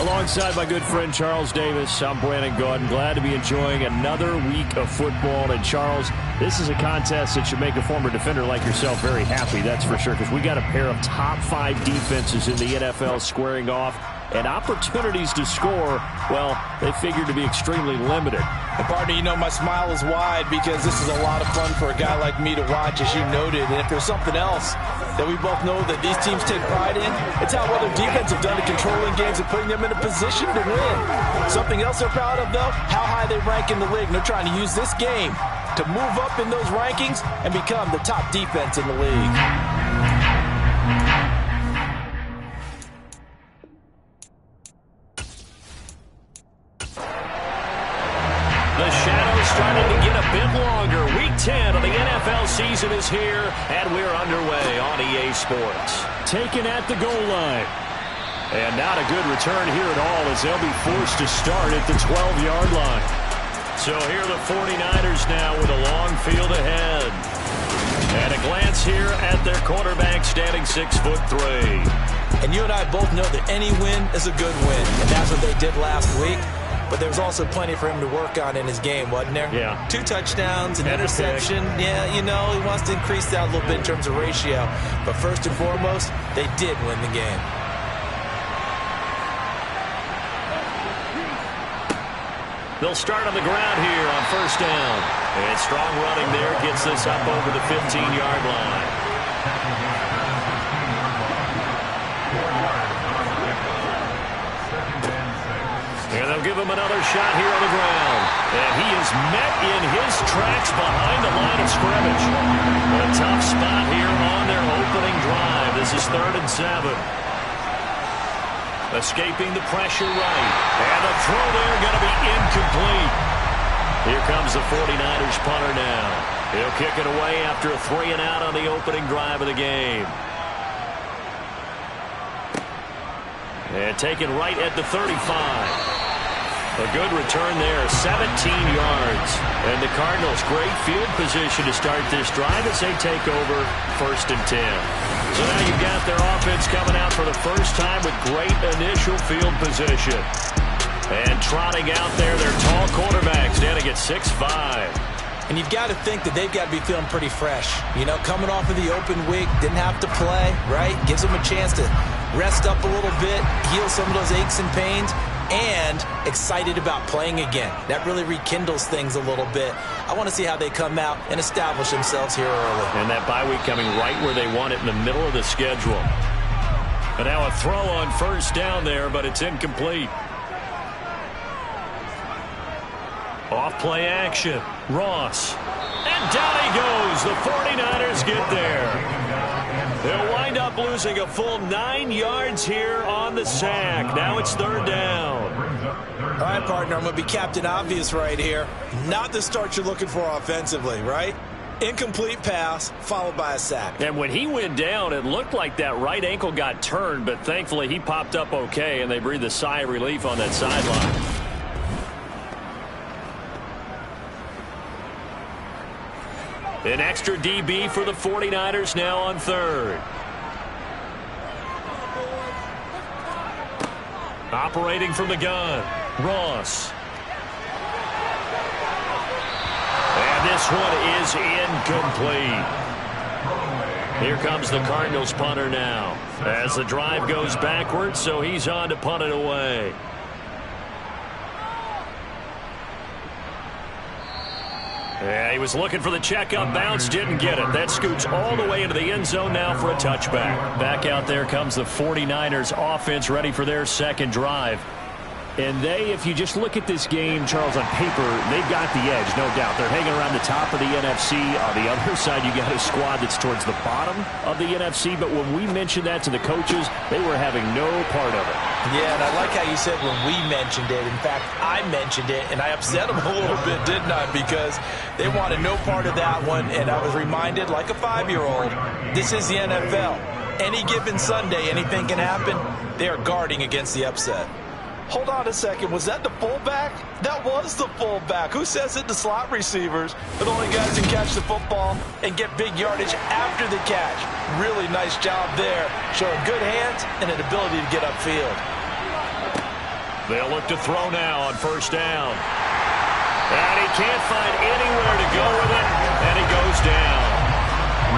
Alongside my good friend Charles Davis, I'm Brandon Gaudin. Glad to be enjoying another week of football. And Charles, this is a contest that should make a former defender like yourself very happy, that's for sure, because we got a pair of top 5 defenses in the NFL squaring off, and opportunities to score, well, they figure to be extremely limited. And partner, you know my smile is wide because this is a lot of fun for a guy like me to watch, as you noted. And if there's something else that we both know that these teams take pride in, it's how well their defense have done at controlling games and putting them in a position to win. Something else they're proud of, though, how high they rank in the league. And they're trying to use this game to move up in those rankings and become the top defense in the league. The shadow's starting to get a bit longer. Week 10 of the NFL season is here, and we're underway on EA Sports. Taken at the goal line. And not a good return here at all, as they'll be forced to start at the 12-yard line. So here are the 49ers now with a long field ahead. And a glance here at their quarterback, standing 6'3". And you and I both know that any win is a good win, and that's what they did last week. But there was also plenty for him to work on in his game, wasn't there? Yeah. 2 touchdowns, an interception. Yeah, you know, he wants to increase that a little bit in terms of ratio. But first and foremost, they did win the game. They'll start on the ground here on first down. And strong running there gets this up over the 15-yard line. And they'll give him another shot here on the ground. And he is met in his tracks behind the line of scrimmage. A tough spot here on their opening drive. This is 3rd and 7. Escaping the pressure right. And the throw there going to be incomplete. Here comes the 49ers punter now. He'll kick it away after a 3-and-out on the opening drive of the game. And taken right at the 35. A good return there, 17 yards. And the Cardinals, great field position to start this drive as they take over 1st and 10. So now you've got their offense coming out for the first time with great initial field position. And trotting out there, their tall quarterback standing at 6'5". And you've got to think that they've got to be feeling pretty fresh. You know, coming off of the open week, didn't have to play, right? Gives them a chance to rest up a little bit, heal some of those aches and pains, and excited about playing again. That really rekindles things a little bit. I want to see how they come out and establish themselves here early. And that bye week coming right where they want it, in the middle of the schedule. And now a throw on first down there, but it's incomplete. Off play action. Ross. And down he goes. The 49ers get there. They'll wind up losing a full 9 yards here on the sack. Now it's 3rd down. All right, partner, I'm going to be Captain Obvious right here. Not the start you're looking for offensively, right? Incomplete pass followed by a sack. And when he went down, it looked like that right ankle got turned, but thankfully he popped up okay, and they breathed a sigh of relief on that sideline. An extra DB for the 49ers now on 3rd. Operating from the gun, Ross. And this one is incomplete. Here comes the Cardinals punter now. As the drive goes backwards, so he's on to punt it away. Yeah, he was looking for the check-up bounce, didn't get it. That scoots all the way into the end zone now for a touchback. Back out there comes the 49ers offense, ready for their second drive. And they, if you just look at this game, Charles, on paper, they've got the edge, no doubt. They're hanging around the top of the NFC. On the other side, you got a squad that's towards the bottom of the NFC. But when we mentioned that to the coaches, they were having no part of it. Yeah, and I like how you said when we mentioned it. In fact, I mentioned it, and I upset them a little bit, didn't I? Because they wanted no part of that one, and I was reminded, like a 5-year-old, this is the NFL. Any given Sunday, anything can happen. They are guarding against the upset. Hold on a second. Was that the fullback? That was the fullback. Who says it? The slot receivers are the only guys who catch the football and get big yardage after the catch. Really nice job there, showing good hands and an ability to get upfield. They'll look to throw now on first down. And he can't find anywhere to go with it, and he goes down.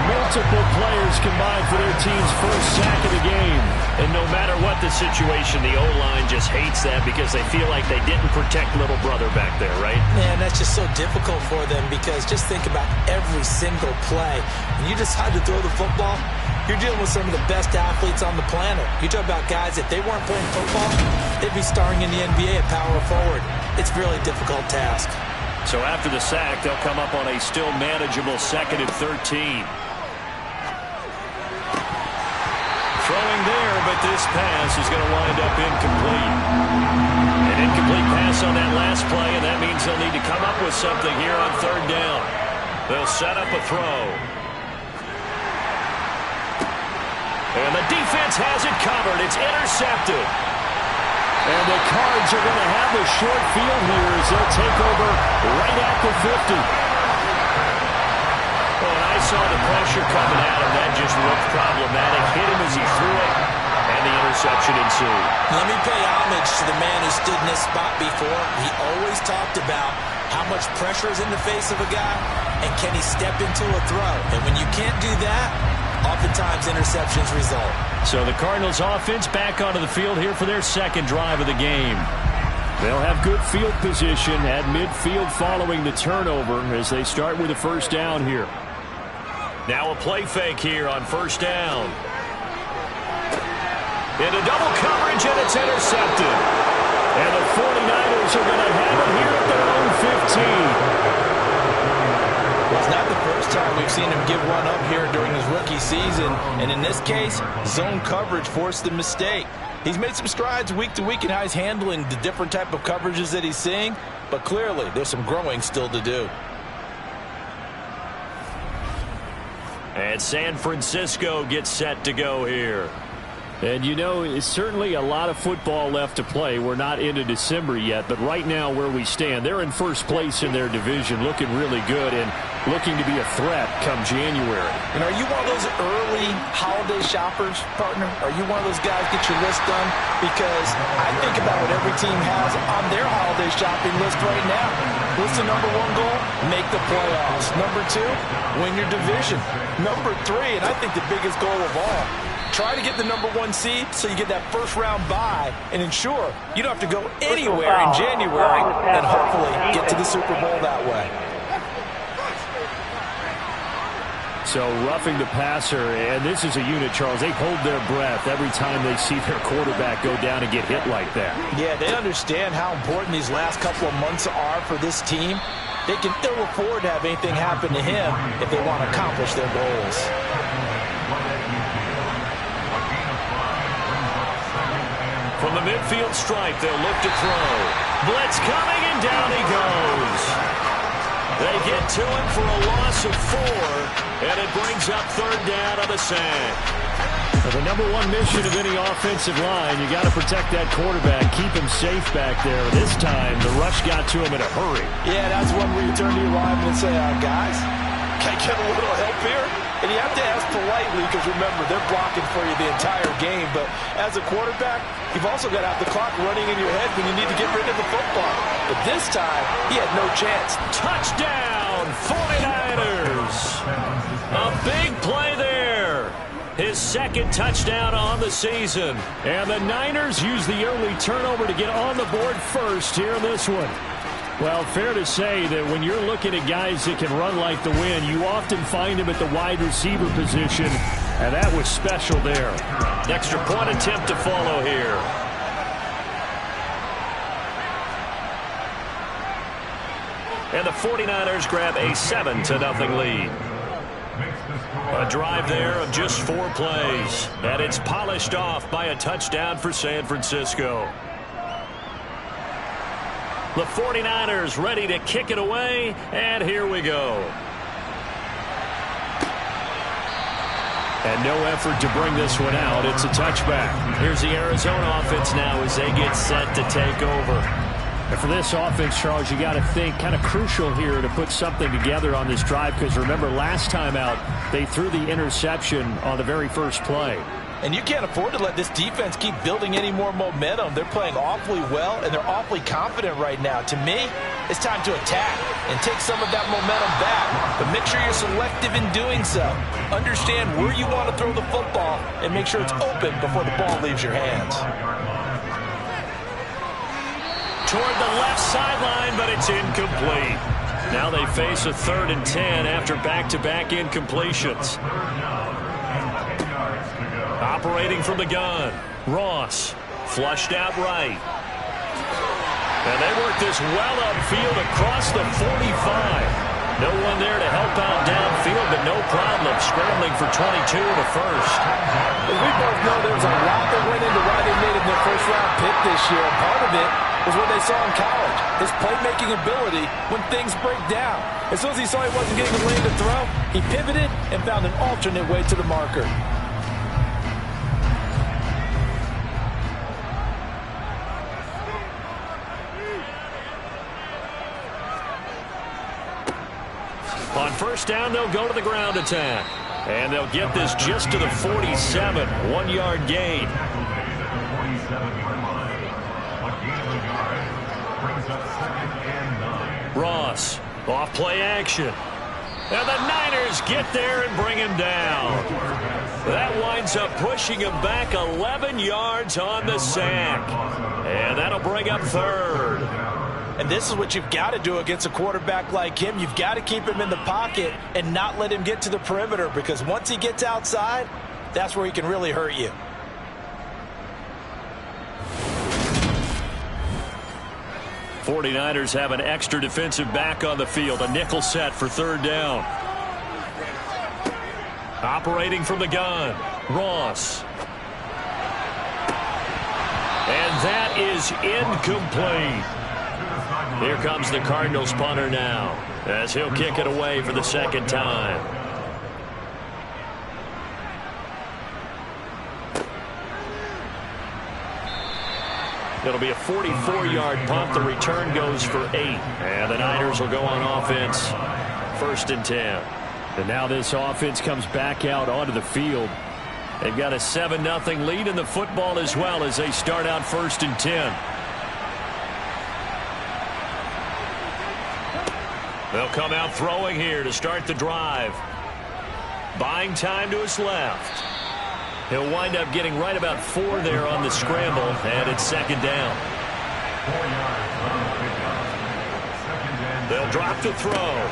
Multiple players combined for their team's first sack of the game. And no matter what the situation, the O-line just hates that because they feel like they didn't protect little brother back there, right? Man, that's just so difficult for them because just think about every single play. When you decide to throw the football, you're dealing with some of the best athletes on the planet. You talk about guys, if they weren't playing football, they'd be starring in the NBA at power forward. It's a really difficult task. So after the sack, they'll come up on a still manageable 2nd and 13. Throwing there, but this pass is going to wind up incomplete. An incomplete pass on that last play, and that means they'll need to come up with something here on 3rd down. They'll set up a throw. And the defense has it covered. It's intercepted. And the Cards are going to have a short field here as they'll take over right at the 50. Well, and I saw the pressure coming at him. That just looked problematic. Hit him as he threw it, and the interception ensued. Let me pay homage to the man who stood in this spot before. He always talked about how much pressure is in the face of a guy, and can he step into a throw. And when you can't do that, oftentimes interceptions result. So the Cardinals offense back onto the field here for their 2nd drive of the game. They'll have good field position at midfield following the turnover as they start with a 1st down here. Now a play fake here on 1st down. Into double coverage, and it's intercepted. And the 49ers are going to have it here at their own 15. It's not the first time we've seen him give one up here during his rookie season. And in this case, zone coverage forced the mistake. He's made some strides week to week in how he's handling the different type of coverages that he's seeing. But clearly, there's some growing still to do. And San Francisco gets set to go here. And, you know, it's certainly a lot of football left to play. We're not into December yet, but right now where we stand, they're in first place in their division, looking really good and looking to be a threat come January. And are you one of those early holiday shoppers, partner? Are you one of those guys get your list done? Because I think about what every team has on their holiday shopping list right now. What's the number 1 goal? Make the playoffs. Number 2, win your division. Number 3, and I think the biggest goal of all, try to get the number 1 seed so you get that first-round bye and ensure you don't have to go anywhere in January and hopefully get to the Super Bowl that way. So roughing the passer, and this is a unit, Charles. They hold their breath every time they see their quarterback go down and get hit like that. Yeah, they understand how important these last couple of months are for this team. They can ill afford to have anything happen to him if they want to accomplish their goals. From the midfield stripe, they'll look to throw. Blitz coming, and down he goes. They get to him for a loss of 4, and it brings up 3rd down on the sack. The number 1 mission of any offensive line, you got to protect that quarterback, keep him safe back there. This time, the rush got to him in a hurry. Yeah, that's one where you turn to your lineman and say, guys, can I get a little help here? And you have to ask politely because, remember, they're blocking for you the entire game. But as a quarterback, you've also got to have the clock running in your head when you need to get rid of the football. But this time, he had no chance. Touchdown, 49ers. A big play there. His 2nd touchdown on the season. And the Niners use the early turnover to get on the board first here in this one. Well, fair to say that when you're looking at guys that can run like the wind, you often find them at the wide receiver position, and that was special there. Extra point attempt to follow here. And the 49ers grab a 7-0 lead. A drive there of just 4 plays, and it's polished off by a touchdown for San Francisco. The 49ers ready to kick it away, and here we go. And no effort to bring this one out. It's a touchback. Here's the Arizona offense now as they get set to take over. And for this offense, Charles, you got to think kind of crucial here to put something together on this drive because remember last time out, they threw the interception on the very first play. And you can't afford to let this defense keep building any more momentum. They're playing awfully well, and they're awfully confident right now. To me, it's time to attack and take some of that momentum back. But make sure you're selective in doing so. Understand where you want to throw the football and make sure it's open before the ball leaves your hands. Toward the left sideline, but it's incomplete. Now they face a 3rd and 10 after back-to-back incompletions. Operating from the gun, Ross, flushed out right. And they work this well upfield across the 45. No one there to help out downfield, but no problem scrambling for 22 in the first. As we both know, there was a lot that went into why they made it their first-round pick this year. Part of it was what they saw in college, his playmaking ability when things break down. As soon as he saw he wasn't getting a lane to throw, he pivoted and found an alternate way to the marker. On first down, they'll go to the ground attack. And they'll get this just to the 47, 1-yard gain. Ross, off play action. And the Niners get there and bring him down. That winds up pushing him back 11 yards on the sack. And that'll bring up 3rd. And this is what you've got to do against a quarterback like him. You've got to keep him in the pocket and not let him get to the perimeter, because once he gets outside, that's where he can really hurt you. '49ers have an extra defensive back on the field, a nickel set for 3rd down. Operating from the gun, Ross. And that is incomplete. Here comes the Cardinals punter now, as he'll kick it away for the 2nd time. It'll be a 44-yard punt. The return goes for 8. And the Niners will go on offense, 1st and 10. And now this offense comes back out onto the field. They've got a 7-0 lead in the football as well as they start out 1st and 10. They'll come out throwing here to start the drive. Buying time to his left. He'll wind up getting right about 4 there on the scramble, and it's 2nd down. They'll drop to throw.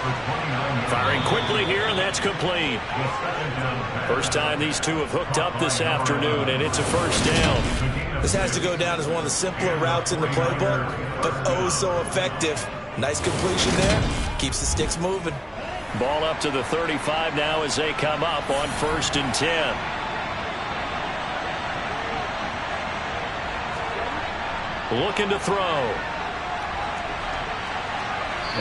Firing quickly here, and that's complete. First time these two have hooked up this afternoon, and it's a 1st down. This has to go down as one of the simpler routes in the playbook, but oh so effective. Nice completion there. Keeps the sticks moving. Ball up to the 35 now as they come up on 1st and 10. Looking to throw.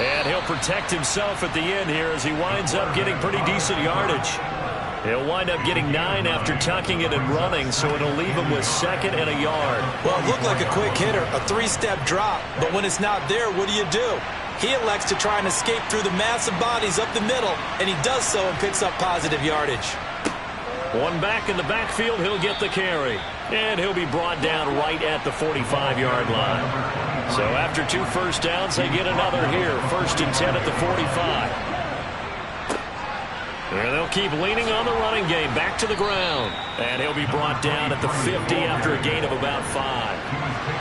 And he'll protect himself at the end here as he winds up getting pretty decent yardage. He'll wind up getting 9 after tucking it and running, so it'll leave him with 2nd and a yard. Well, it looked like a quick hitter, a 3-step drop, but when it's not there, what do? He elects to try and escape through the massive bodies up the middle, and he does so and picks up positive yardage. One back in the backfield, he'll get the carry. And he'll be brought down right at the 45-yard line. So after 2 first downs, they get another here. 1st and 10 at the 45. And they'll keep leaning on the running game. Back to the ground. And he'll be brought down at the 50 after a gain of about 5.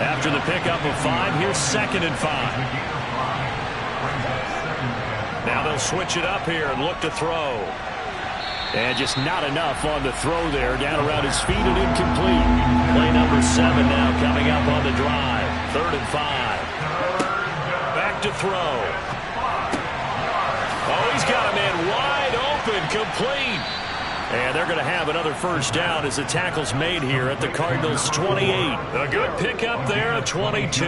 After the pickup of 5, here's 2nd and 5. Now they'll switch it up here and look to throw. And just not enough on the throw there. Down around his feet and incomplete. Play number 7 now coming up on the drive. 3rd and 5. Back to throw. Oh, he's got a man wide open. Complete. And they're going to have another 1st down as the tackle's made here at the Cardinals' 28. A good pickup there at 22.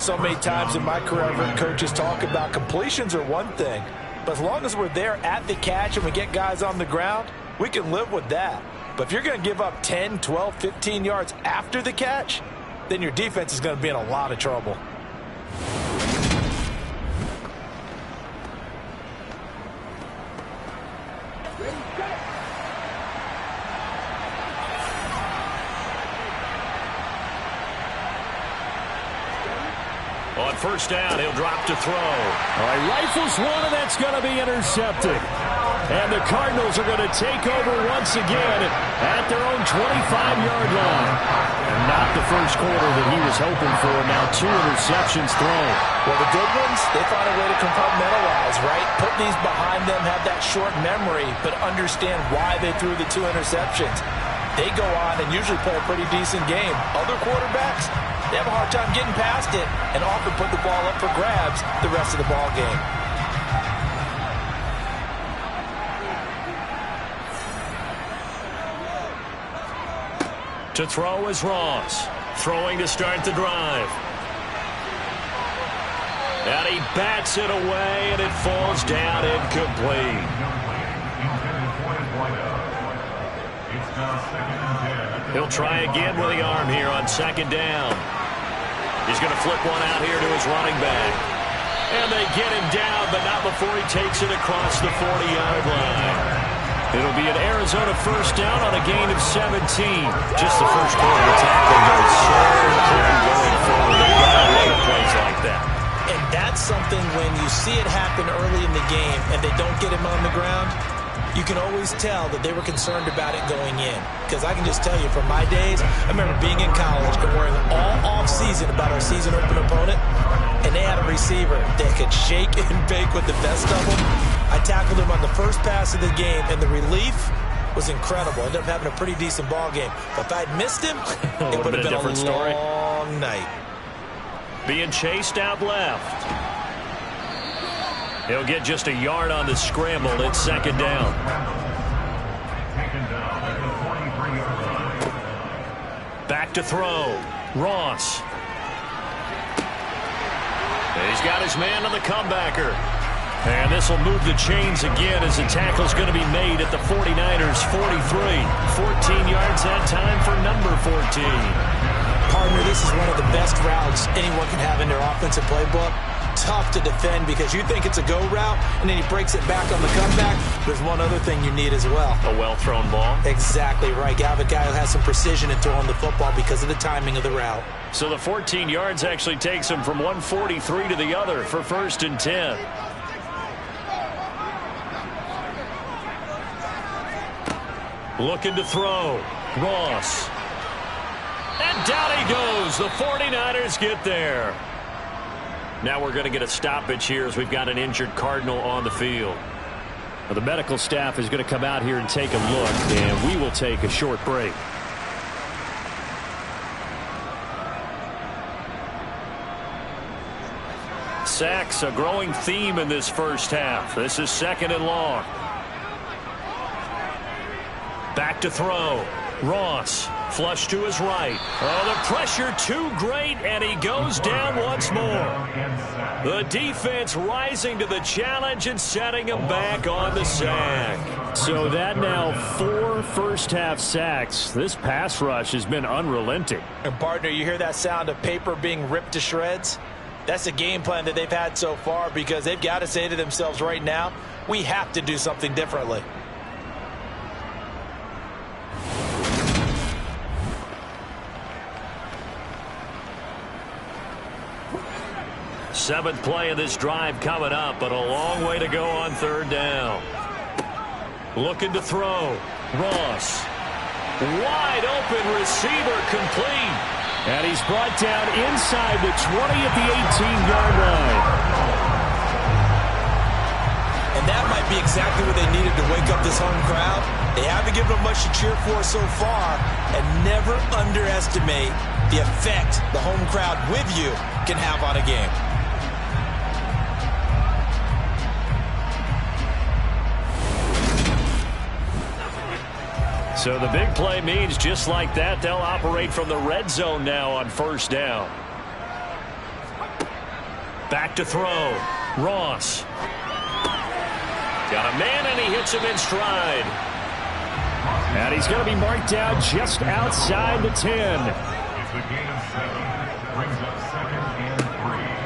So many times in my career, I've heard coaches talk about completions are one thing. But as long as we're there at the catch and we get guys on the ground, we can live with that. But if you're going to give up 10, 12, 15 yards after the catch, then your defense is going to be in a lot of trouble. On first down, he'll drop to throw. All right, rifles one, and that's going to be intercepted. And the Cardinals are going to take over once again at their own 25-yard line. And not the first quarter that he was hoping for. Now 2 interceptions thrown. Well, the good ones, they find a way to compartmentalize, right? Put these behind them, have that short memory, but understand why they threw the 2 interceptions. They go on and usually play a pretty decent game. Other quarterbacks, they have a hard time getting past it and often put the ball up for grabs the rest of the ball game. To throw is Ross. Throwing to start the drive. And he bats it away, and it falls down incomplete. He'll try again with the arm here on second down. He's going to flip one out here to his running back. And they get him down, but not before he takes it across the 40-yard line. It'll be an Arizona first down on a gain of 17. Just the first quarter of tackling goes so important going forward. They gotta make plays like that. And that's something when you see it happen early in the game and they don't get him on the ground, you can always tell that they were concerned about it going in. Because I can just tell you from my days, I remember being in college and worrying all off-season about our season open opponent, and they had a receiver that could shake and bake with the best of them. I tackled him on the first pass of the game, and the relief was incredible. Ended up having a pretty decent ball game. But if I'd missed him, it would have been a different story. Long night. Being chased out left. He'll get just a yard on the scramble. It's second down. Back to throw. Ross. He's got his man on the comebacker. And this will move the chains again as the tackle's going to be made at the 49ers' 43. 14 yards that time for number 14. Partner, this is one of the best routes anyone can have in their offensive playbook. Tough to defend because you think it's a go route, and then he breaks it back on the comeback. There's one other thing you need as well. A well-thrown ball. Exactly right. You have a guy who has some precision in throwing the football because of the timing of the route. So the 14 yards actually takes him from 143 to the other for first and 10. Looking to throw. Ross. And down he goes. The 49ers get there. Now we're going to get a stoppage here as we've got an injured Cardinal on the field. Now the medical staff is going to come out here and take a look, and we will take a short break. Sacks, a growing theme in this first half. This is second and long. Back to throw. Ross. Flush to his right. Oh, the pressure too great, and he goes down once more. The defense rising to the challenge and setting him back on the sack. So that now 4 first-half sacks. This pass rush has been unrelenting. And, partner, you hear that sound of paper being ripped to shreds? That's a game plan that they've had so far because they've got to say to themselves right now, we have to do something differently. Seventh play of this drive coming up, but a long way to go on third down. Looking to throw. Ross. Wide open receiver complete. And he's brought down inside the 20 at the 18-yard line. And that might be exactly what they needed to wake up this home crowd. They haven't given them much to cheer for so far. And never underestimate the effect the home crowd with you can have on a game. So the big play means just like that, they'll operate from the red zone now on first down. Back to throw. Ross. Got a man, and he hits him in stride. And he's going to be marked down just outside the 10.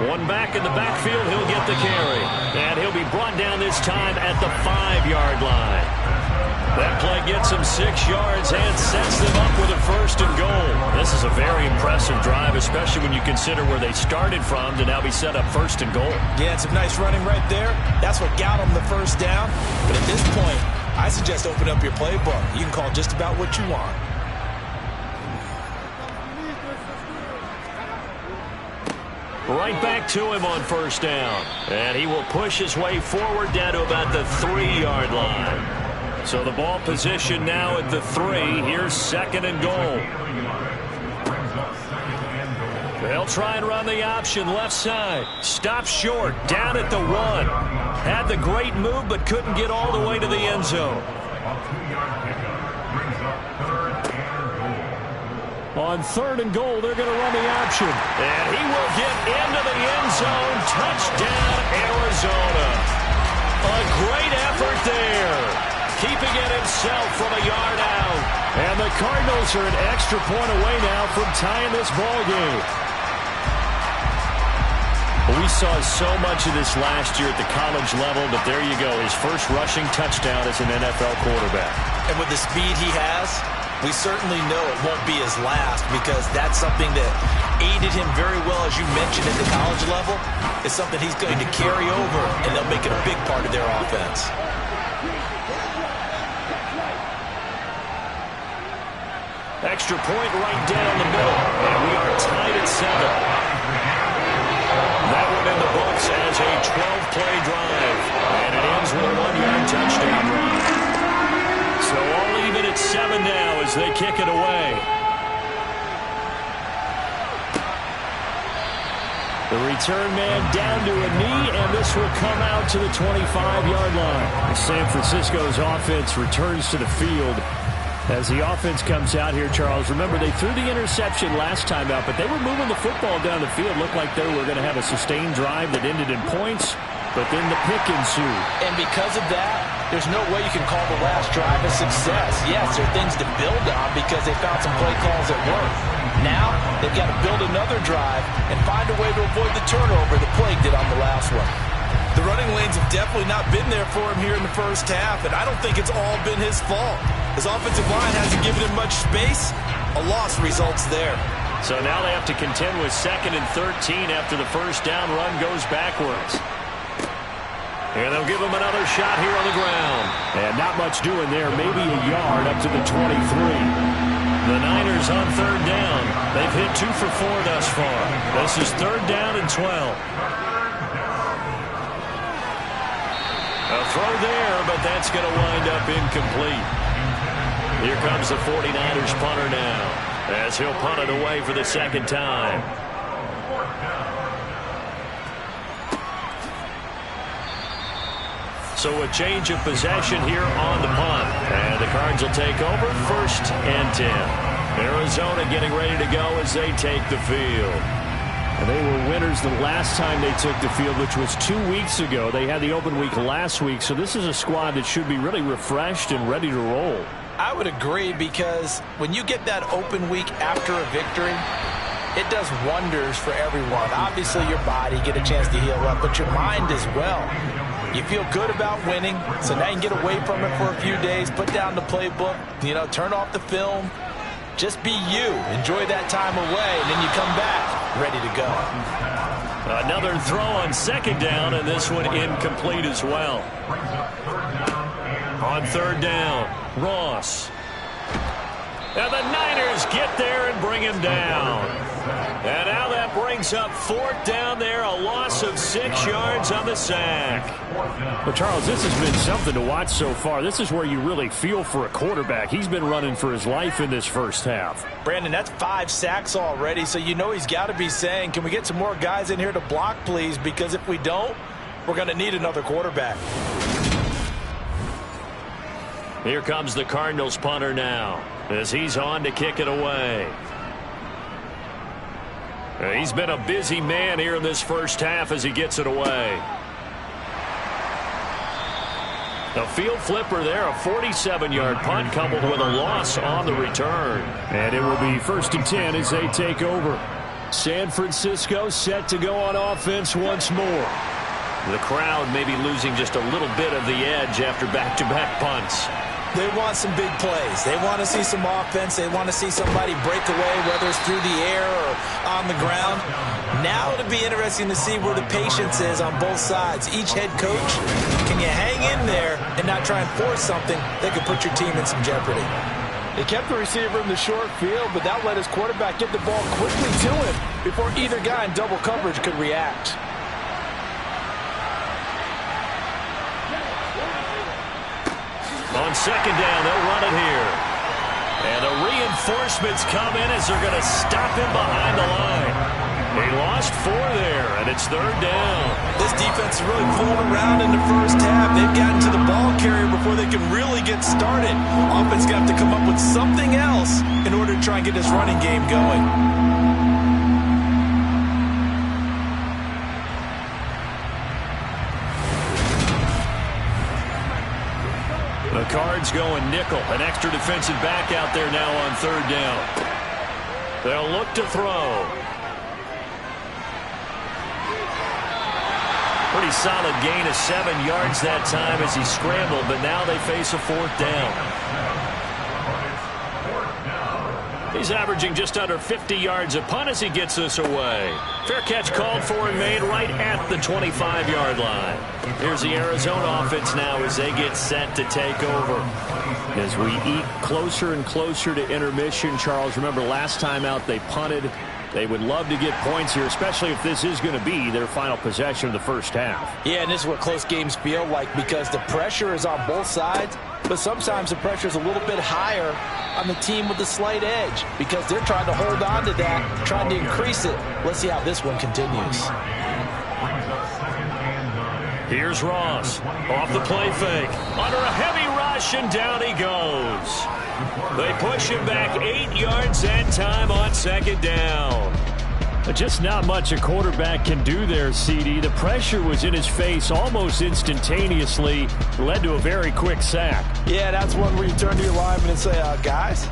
One back in the backfield, he'll get the carry. And he'll be brought down this time at the 5-yard line. That play gets him 6 yards and sets them up with a first and goal. this is a very impressive drive, especially when you consider where they started from to now be set up 1st and goal. Yeah, some nice running right there. That's what got them the first down. But at this point, I suggest open up your playbook. You can call just about what you want. Right back to him on 1st down. And he will push his way forward down to about the 3-yard line. So the ball position now at the 3. Here's 2nd and goal. They'll try and run the option left side. Stop short. Down at the 1. Had the great move but couldn't get all the way to the end zone. On 3rd and goal, they're going to run the option. And he will get into the end zone. Touchdown, Arizona. A great effort there. Keeping it himself from a yard out. And the Cardinals are an extra point away now from tying this ball game. We saw so much of this last year at the college level, but there you go. His first rushing touchdown as an NFL quarterback. And with the speed he has, we certainly know it won't be his last, because that's something that aided him very well, as you mentioned, at the college level. It's something he's going to carry over, and they'll make it a big part of their offense. Extra point right down the middle, and we are tied at 7. That one in the books as a 12-play drive, and it ends with a 1-yard touchdown drive. So all even at 7 now as they kick it away. The return man down to a knee, and this will come out to the 25-yard line. San Francisco's offense returns to the field. As the offense comes out here, Charles, remember they threw the interception last time out, but they were moving the football down the field. Looked like they were going to have a sustained drive that ended in points, but then the pick ensued. And because of that, there's no way you can call the last drive a success. Yes, there are things to build on because they found some play calls that work. Now, they've got to build another drive and find a way to avoid the turnover that plagued it on the last one. The running lanes have definitely not been there for him here in the first half, and I don't think it's all been his fault. His offensive line hasn't given him much space. A loss results there. So now they have to contend with 2nd and 13 after the first down run goes backwards. And they'll give him another shot here on the ground. And not much doing there, maybe a yard up to the 23. The Niners on 3rd down. They've hit 2 for 4 thus far. This is 3rd down and 12. A throw there, but that's going to wind up incomplete. Here comes the 49ers punter now, as he'll punt it away for the 2nd time. So a change of possession here on the punt. And the Cards will take over 1st and 10. Arizona getting ready to go as they take the field. They were winners the last time they took the field, which was 2 weeks ago. They had the open week last week, so this is a squad that should be really refreshed and ready to roll. I would agree, because when you get that open week after a victory, it does wonders for everyone. Obviously, your body, get a chance to heal up, but your mind as well. You feel good about winning, so now you can get away from it for a few days, put down the playbook, turn off the film. Just be you. Enjoy that time away, and then you come back ready to go. Another throw on 2nd down, and this one incomplete as well. On 3rd down, Ross. And the Niners get there and bring him down. And now that brings up 4th down there, a loss of 6 yards on the sack. Well, Charles, this has been something to watch so far. This is where you really feel for a quarterback. He's been running for his life in this first half. Brandon, that's 5 sacks already, so you know he's got to be saying, can we get some more guys in here to block, please? Because if we don't, we're going to need another quarterback. Here comes the Cardinals punter now, as he's on to kick it away. He's been a busy man here in this first half as he gets it away. A field flipper there, a 47-yard punt coupled with a loss on the return. And it will be 1st and 10 as they take over. San Francisco set to go on offense once more. The crowd may be losing just a little bit of the edge after back-to-back punts. They want some big plays. They want to see some offense. They want to see somebody break away, whether it's through the air or on the ground. Now it'll be interesting to see where the patience is on both sides. Each head coach, can you hang in there and not try and force something that could put your team in some jeopardy? They kept the receiver in the short field, but that let his quarterback get the ball quickly to him before either guy in double coverage could react. On second down, they'll run it here. And the reinforcements come in as they're going to stop him behind the line. He lost 4 there, and it's third down. This defense is really pulling around in the first half. They've gotten to the ball carrier before they can really get started. Offense got to come up with something else in order to try and get this running game going. The Cards going nickel. An extra defensive back out there now on third down. They'll look to throw. Pretty solid gain of 7 yards that time as he scrambled, but now they face a fourth down. He's averaging just under 50 yards a punt as he gets this away. Fair catch called for and made right at the 25-yard line. Here's the Arizona offense now as they get set to take over. As we eat closer and closer to intermission, Charles, remember last time out they punted. They would love to get points here, especially if this is going to be their final possession of the first half. Yeah, and this is what close games feel like because the pressure is on both sides, but sometimes the pressure is a little bit higher on the team with the slight edge because they're trying to hold on to that, trying to increase it. Let's see how this one continues. Here's Ross off the play fake. Under a heavy rush, and down he goes. They push him back 8 yards that time on second down. Just not much a quarterback can do there, CD. The pressure was in his face almost instantaneously. Led to a very quick sack. Yeah, that's one where you turn to your lineman and say, guys,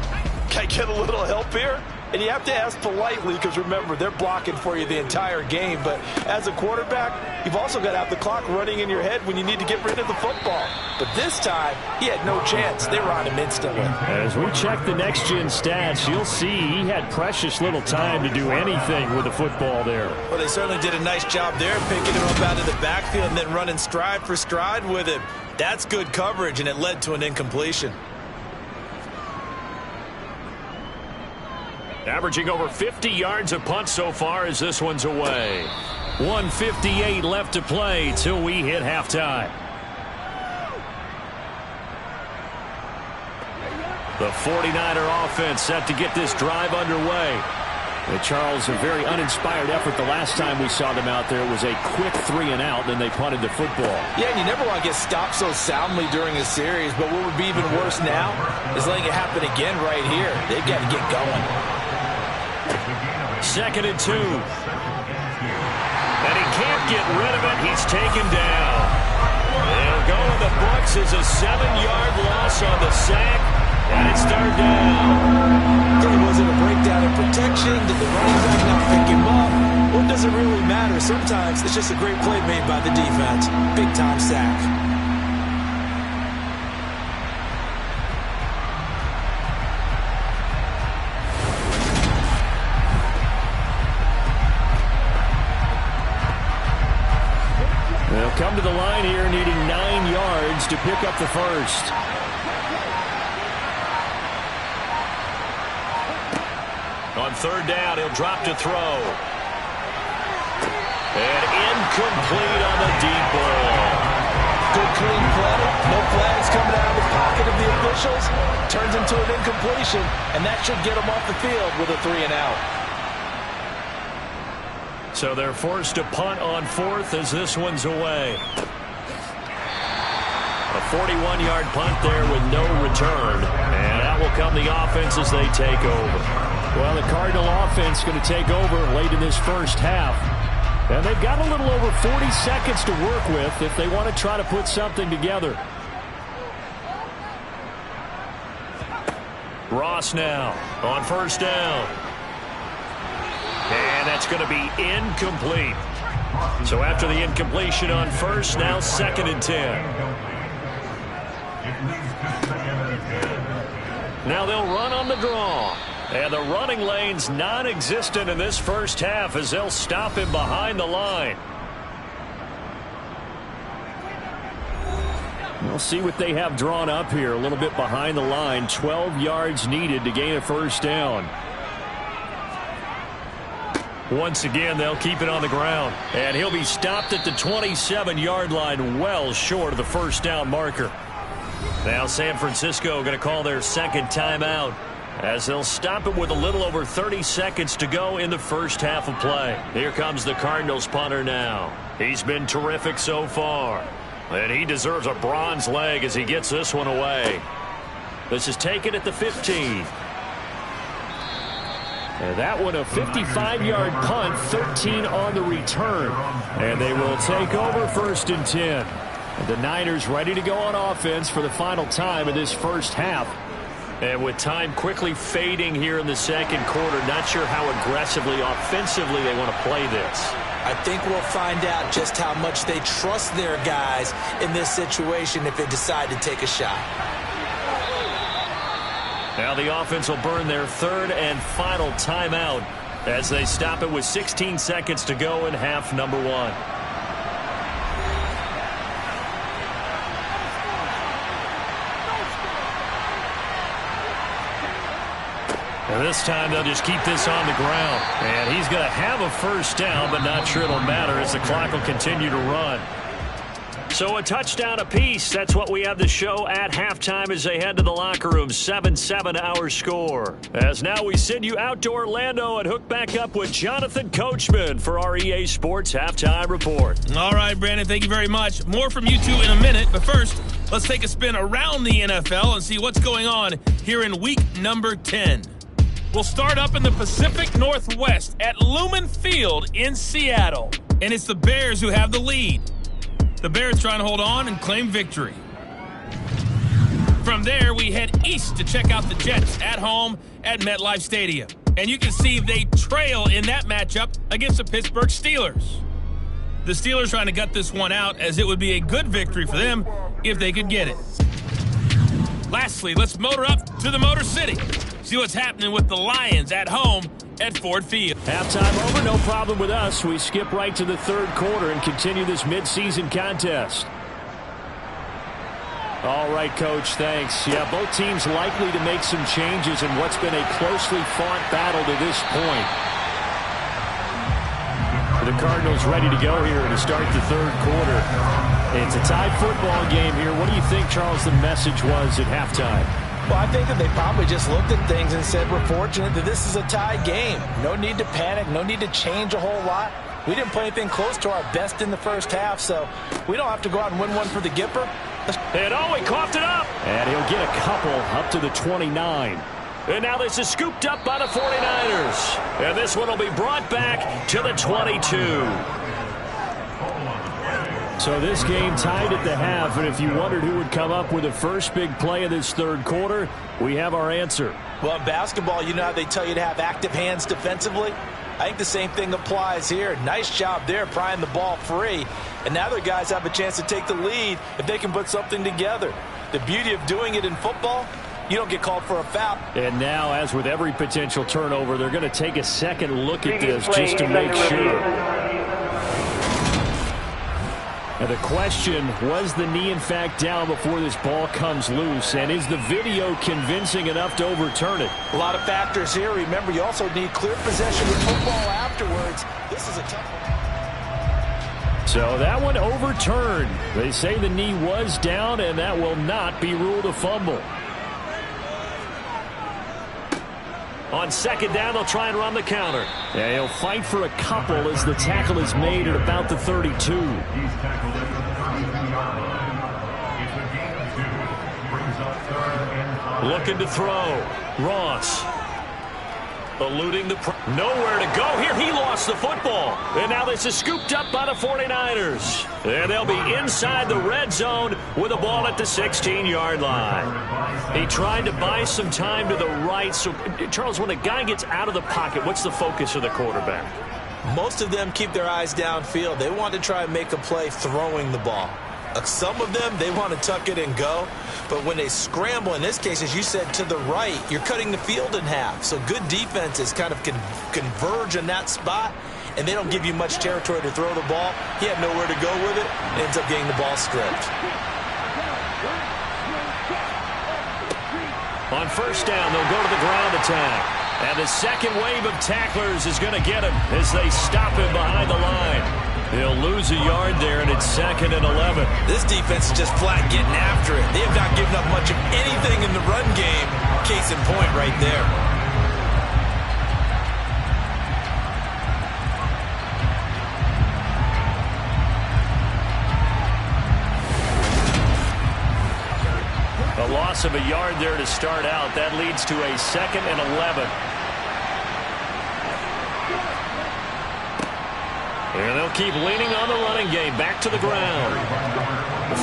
can I get a little help here? And you have to ask politely because, remember, they're blocking for you the entire game. But as a quarterback, you've also got to have the clock running in your head when you need to get rid of the football. But this time, he had no chance. They were on him instantly. As we check the next-gen stats, you'll see he had precious little time to do anything with the football there. Well, they certainly did a nice job there, picking him up out of the backfield and then running stride for stride with him. That's good coverage, and it led to an incompletion. Averaging over 50 yards a punt so far as this one's away. 1:58 left to play till we hit halftime. The 49er offense set to get this drive underway. Charles, a very uninspired effort the last time we saw them out there. It was a quick 3-and-out, then they punted the football. Yeah, and you never want to get stopped so soundly during a series, but what would be even worse now is letting it happen again right here. They've got to get going. 2nd and 2. And he can't get rid of it. He's taken down. They'll go in the books as a 7-yard loss on the sack, and it's third down. Really wasn't a breakdown in protection. Did the running back not pick him up? Well, it doesn't really matter. Sometimes it's just a great play made by the defense. Big-time sack. They'll come to the line here needing 9 yards to pick up the first. On third down, he'll drop to throw. And incomplete on the deep ball. Good clean play. No flags coming out of the pocket of the officials. Turns into an incompletion, and that should get them off the field with a 3-and-out. So they're forced to punt on fourth as this one's away. A 41-yard punt there with no return. And out will come the offense as they take over. Well, the Cardinal offense going to take over late in this first half. And they've got a little over 40 seconds to work with if they want to try to put something together. Ross now on first down. And that's going to be incomplete. So after the incompletion on first, now 2nd and 10. Now they'll run on the draw. And the running lane's non-existent in this first half as they'll stop him behind the line. We'll see what they have drawn up here. A little bit behind the line. 12 yards needed to gain a first down. Once again, they'll keep it on the ground. And he'll be stopped at the 27-yard line, well short of the first down marker. Now San Francisco going to call their second timeout as they'll stop it with a little over 30 seconds to go in the first half of play. Here comes the Cardinals punter now. He's been terrific so far. And he deserves a bronze leg as he gets this one away. This is taken at the 15. And that one a 55-yard punt, 13 on the return. And they will take over 1st and 10. And the Niners ready to go on offense for the final time in this first half. And with time quickly fading here in the second quarter, not sure how aggressively, offensively they want to play this. I think we'll find out just how much they trust their guys in this situation if they decide to take a shot. Now the offense will burn their third and final timeout as they stop it with 16 seconds to go in half number 1. And this time they'll just keep this on the ground. And he's going to have a first down, but not sure it'll matter as the clock will continue to run. So a touchdown apiece. That's what we have to show at halftime as they head to the locker room. 7-7 our score. As now we send you out to Orlando and hook back up with Jonathan Coachman for our EA Sports Halftime Report. All right, Brandon, thank you very much. More from you two in a minute, but first, let's take a spin around the NFL and see what's going on here in week number 10. We'll start up in the Pacific Northwest at Lumen Field in Seattle. And it's the Bears who have the lead. The Bears trying to hold on and claim victory. From there, we head east to check out the Jets at home at MetLife Stadium. And you can see they trail in that matchup against the Pittsburgh Steelers. The Steelers trying to gut this one out as it would be a good victory for them if they could get it. Lastly, let's motor up to the Motor City. See what's happening with the Lions at home at Ford Field. Halftime over, no problem with us. We skip right to the third quarter and continue this midseason contest. All right, Coach, thanks. Yeah, both teams likely to make some changes in what's been a closely fought battle to this point. The Cardinals ready to go here to start the third quarter. It's a tied football game here. What do you think, Charles, the message was at halftime? Well, I think that they probably just looked at things and said, we're fortunate that this is a tied game. No need to panic, no need to change a whole lot. We didn't play anything close to our best in the first half, so we don't have to go out and win one for the Gipper. And he coughed it up. And he'll get a couple up to the 29. And now this is scooped up by the 49ers. And this one will be brought back to the 22. So this game tied at the half, and if you wondered who would come up with the first big play of this third quarter, we have our answer. Well, in basketball, you know how they tell you to have active hands defensively? I think the same thing applies here. Nice job there prying the ball free. And now their guys have a chance to take the lead if they can put something together. The beauty of doing it in football, you don't get called for a foul. And now, as with every potential turnover, they're going to take a second look at this just to make sure. And the question, was the knee in fact down before this ball comes loose? And is the video convincing enough to overturn it? A lot of factors here. Remember, you also need clear possession of football afterwards. This is a tough one. So that one overturned. They say the knee was down, and that will not be ruled a fumble. On second down, they'll try and run the counter. Yeah, he'll fight for a couple as the tackle is made at about the 32. Looking to throw. Ross. Eluding the nowhere to go here. He lost the football. And now this is scooped up by the 49ers. And they'll be inside the red zone with a ball at the 16-yard line. He tried to buy some time to the right. So, Charles, when a guy gets out of the pocket, what's the focus of the quarterback? Most of them keep their eyes downfield. They want to try and make a play throwing the ball. Some of them, they want to tuck it and go. But when they scramble, in this case, as you said, to the right, you're cutting the field in half. So good defenses kind of converge in that spot, and they don't give you much territory to throw the ball. He had nowhere to go with it, and ends up getting the ball stripped. On first down, they'll go to the ground attack. And the second wave of tacklers is going to get him as they stop him behind the line. He'll lose a yard there, and it's 2nd and 11. This defense is just flat getting after it. They have not given up much of anything in the run game. Case in point right there. A loss of a yard there to start out. That leads to a 2nd and 11. And they'll keep leaning on the running game. Back to the ground.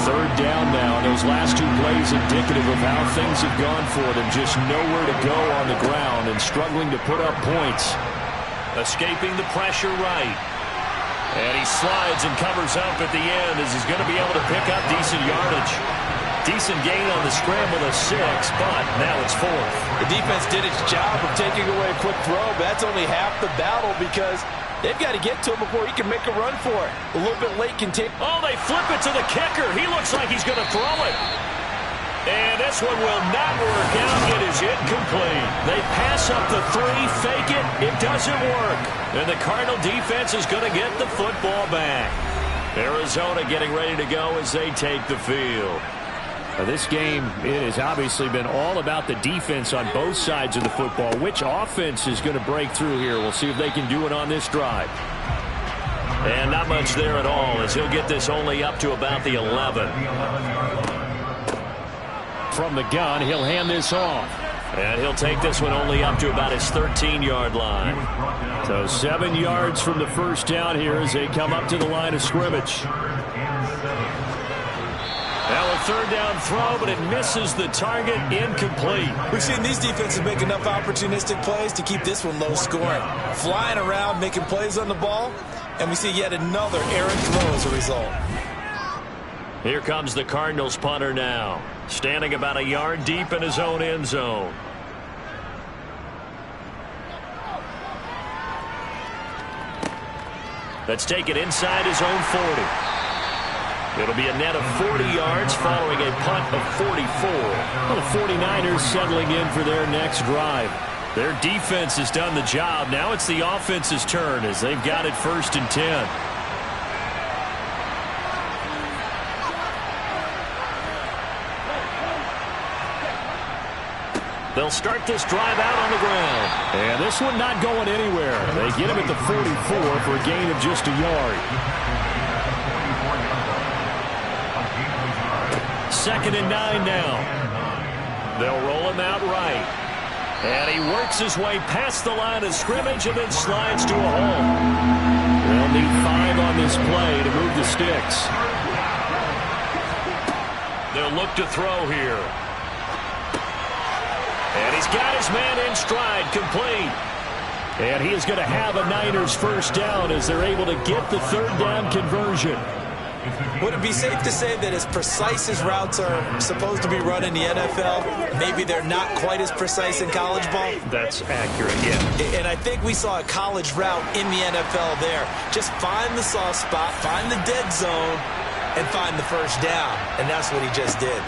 Third down now. Those last 2 plays indicative of how things have gone for them. Just nowhere to go on the ground and struggling to put up points. Escaping the pressure right. And he slides and covers up at the end as he's going to be able to pick up decent yardage. Decent gain on the scramble of 6, but now it's 4th. The defense did its job of taking away a quick throw, but that's only half the battle because they've got to get to him before he can make a run for it. A little bit late can take. Oh, they flip it to the kicker. He looks like he's going to throw it. And this one will not work out. It is incomplete. They pass up the 3, fake it. It doesn't work. And the Cardinal defense is going to get the football back. Arizona getting ready to go as they take the field. This game, it has obviously been all about the defense on both sides of the football. Which offense is going to break through here? We'll see if they can do it on this drive. And not much there at all as he'll get this only up to about the 11. From the gun, he'll hand this off. And he'll take this one only up to about his 13-yard line. So 7 yards from the first down here as they come up to the line of scrimmage. Now a third down throw, but it misses the target. Incomplete. We've seen these defenses make enough opportunistic plays to keep this one low scoring. Flying around, making plays on the ball, and we see yet another errant throw as a result. Here comes the Cardinals punter now, standing about a yard deep in his own end zone. Let's take it inside his own 40. It'll be a net of 40 yards following a punt of 44. Well, the 49ers settling in for their next drive. Their defense has done the job. Now it's the offense's turn as they've got it 1st and 10. They'll start this drive out on the ground. And this one not going anywhere. They get him at the 44 for a gain of just a yard. 2nd and 9 now. They'll roll him out right. And he works his way past the line of scrimmage and then slides to a hole. They'll need 5 on this play to move the sticks. They'll look to throw here. And he's got his man in stride, complete. And he is going to have a Niners first down as they're able to get the third down conversion. Would it be safe to say that as precise as routes are supposed to be run in the NFL, maybe they're not quite as precise in college ball? That's accurate, yeah. And I think we saw a college route in the NFL there. Just find the soft spot, find the dead zone, and find the first down. And that's what he just did.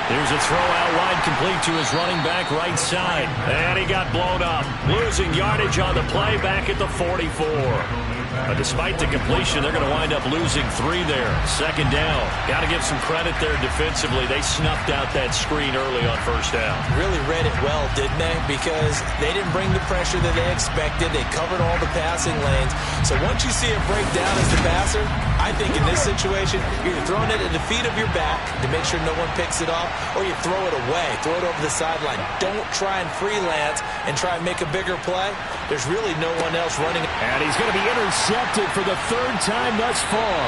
Here's a throw out wide, complete to his running back right side. And he got blown up. Losing yardage on the play back at the 44. But despite the completion, they're going to wind up losing 3 there. 2nd down. Got to give some credit there defensively. They snuffed out that screen early on first down. Really read it well, didn't they? Because they didn't bring the pressure that they expected. They covered all the passing lanes. So once you see it break down as the passer, I think in this situation, you're either throwing it at the feet of your back to make sure no one picks it off, or you throw it away. Throw it over the sideline. Don't try and freelance and try and make a bigger play. There's really no one else running. And he's going to be intercepted for the 3rd time thus far.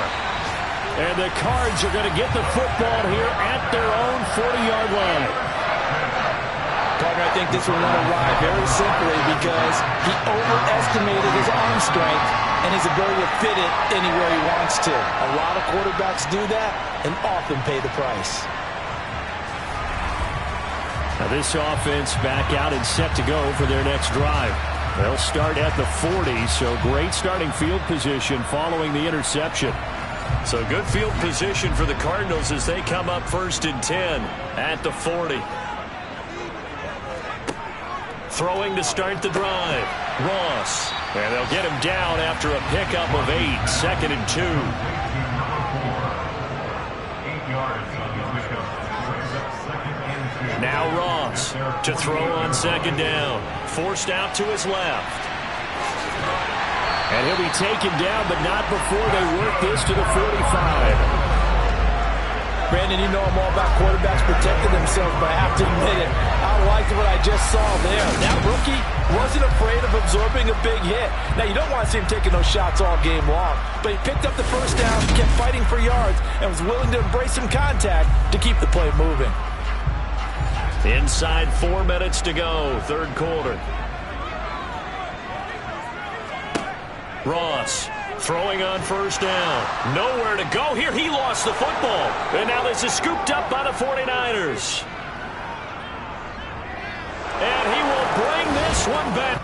And the Cards are going to get the football here at their own 40-yard line. Partner, I think this one went awry very simply because he overestimated his arm strength and his ability to fit it anywhere he wants to. A lot of quarterbacks do that and often pay the price. Now this offense back out and set to go for their next drive. They'll start at the 40, so great starting field position following the interception. So good field position for the Cardinals as they come up 1st and 10 at the 40. Throwing to start the drive. Ross. And they'll get him down after a pickup of 8. 2nd and 2. Now Ross to throw on 2nd down. Forced out to his left. And he'll be taken down, but not before they work this to the 45. Brandon, you know I'm all about quarterbacks protecting themselves, but I have to admit it. I liked what I just saw there. That rookie wasn't afraid of absorbing a big hit. Now, you don't want to see him taking those shots all game long, but he picked up the 1st down, kept fighting for yards, and was willing to embrace some contact to keep the play moving. Inside 4 minutes to go, 3rd quarter. Ross throwing on 1st down. Nowhere to go here. He lost the football. And now this is scooped up by the 49ers. And he will bring this one back.